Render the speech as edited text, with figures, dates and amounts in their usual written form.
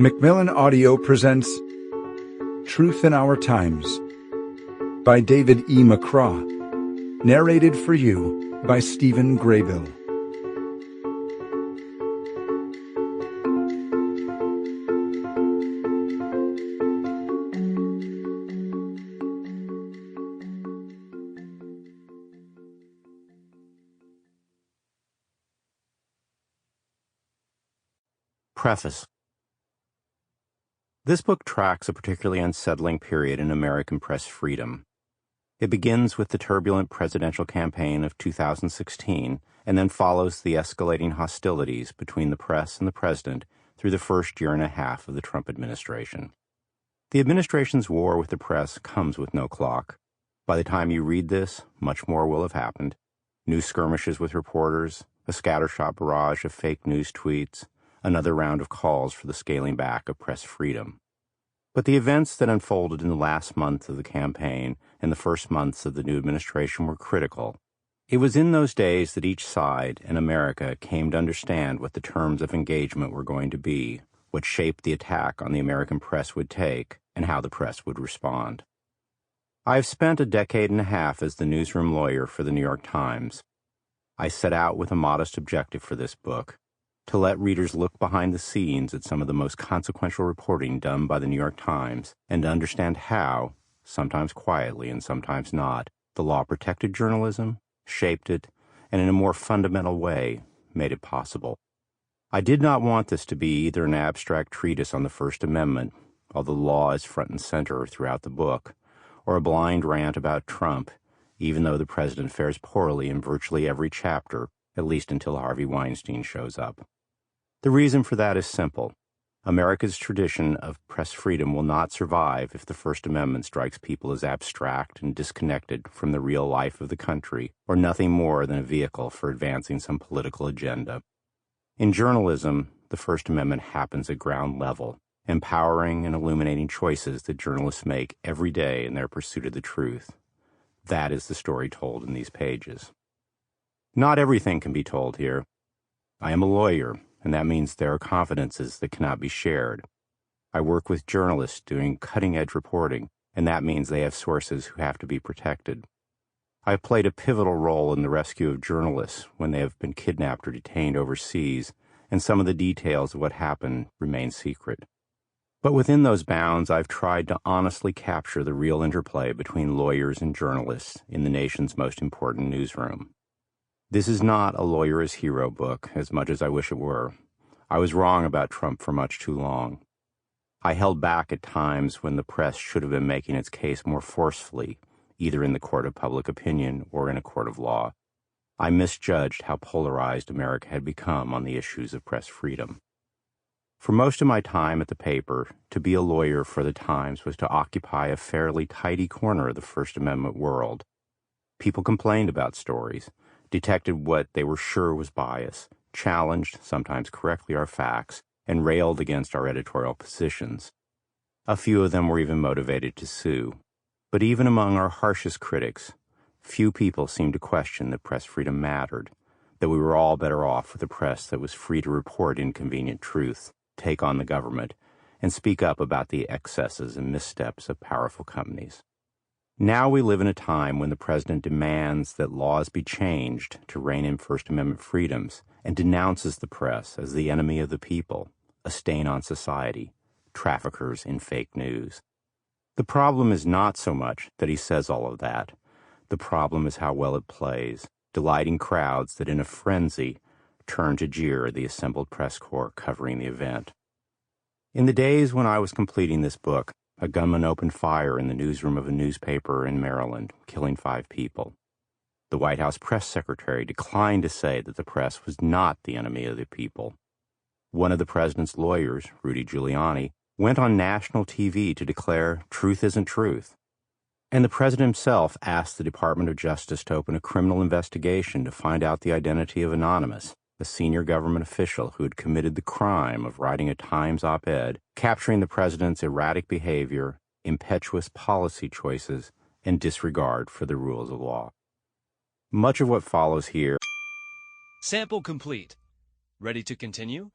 Macmillan Audio presents Truth in Our Times by David E. Mccraw, narrated for you by Stephen Graybill. Preface. This book tracks a particularly unsettling period in American press freedom. It begins with the turbulent presidential campaign of 2016 and then follows the escalating hostilities between the press and the president through the first year and a half of the Trump administration. The administration's war with the press comes with no clock. By the time you read this, much more will have happened. New skirmishes with reporters, a scattershot barrage of fake news tweets, another round of calls for the scaling back of press freedom. But the events that unfolded in the last month of the campaign and the first months of the new administration were critical. It was in those days that each side and America came to understand what the terms of engagement were going to be, what shape the attack on the American press would take, and how the press would respond. I have spent a decade and a half as the newsroom lawyer for the New York Times. I set out with a modest objective for this book: to let readers look behind the scenes at some of the most consequential reporting done by the New York Times and to understand how, sometimes quietly and sometimes not, the law protected journalism, shaped it, and in a more fundamental way made it possible. I did not want this to be either an abstract treatise on the First Amendment, although the law is front and center throughout the book, or a blind rant about Trump, even though the president fares poorly in virtually every chapter, at least until Harvey Weinstein shows up. The reason for that is simple. America's tradition of press freedom will not survive if the First Amendment strikes people as abstract and disconnected from the real life of the country, or nothing more than a vehicle for advancing some political agenda. In journalism, the First Amendment happens at ground level, empowering and illuminating choices that journalists make every day in their pursuit of the truth. That is the story told in these pages. Not everything can be told here. I am a lawyer, and that means there are confidences that cannot be shared. I work with journalists doing cutting-edge reporting, and that means they have sources who have to be protected. I have played a pivotal role in the rescue of journalists when they have been kidnapped or detained overseas, and some of the details of what happened remain secret. But within those bounds, I've tried to honestly capture the real interplay between lawyers and journalists in the nation's most important newsroom. This is not a lawyer as hero book, as much as I wish it were. I was wrong about Trump for much too long. I held back at times when the press should have been making its case more forcefully, either in the court of public opinion or in a court of law. I misjudged how polarized America had become on the issues of press freedom. For most of my time at the paper, to be a lawyer for the Times was to occupy a fairly tidy corner of the First Amendment world. People complained about stories, detected what they were sure was bias, challenged, sometimes correctly, our facts, and railed against our editorial positions. A few of them were even motivated to sue. But even among our harshest critics, few people seemed to question that press freedom mattered, that we were all better off with a press that was free to report inconvenient truths, take on the government, and speak up about the excesses and missteps of powerful companies. Now we live in a time when the president demands that laws be changed to rein in First Amendment freedoms and denounces the press as the enemy of the people, a stain on society, traffickers in fake news. The problem is not so much that he says all of that. The problem is how well it plays, delighting crowds that in a frenzy turn to jeer the assembled press corps covering the event. In the days when I was completing this book, a gunman opened fire in the newsroom of a newspaper in Maryland, killing 5 people. The White House press secretary declined to say that the press was not the enemy of the people. One of the president's lawyers, Rudy Giuliani, went on national TV to declare truth isn't truth. And the president himself asked the Department of Justice to open a criminal investigation to find out the identity of Anonymous, a senior government official who had committed the crime of writing a Times op-ed, capturing the president's erratic behavior, impetuous policy choices, and disregard for the rules of law. Much of what follows here. Sample complete. Ready to continue?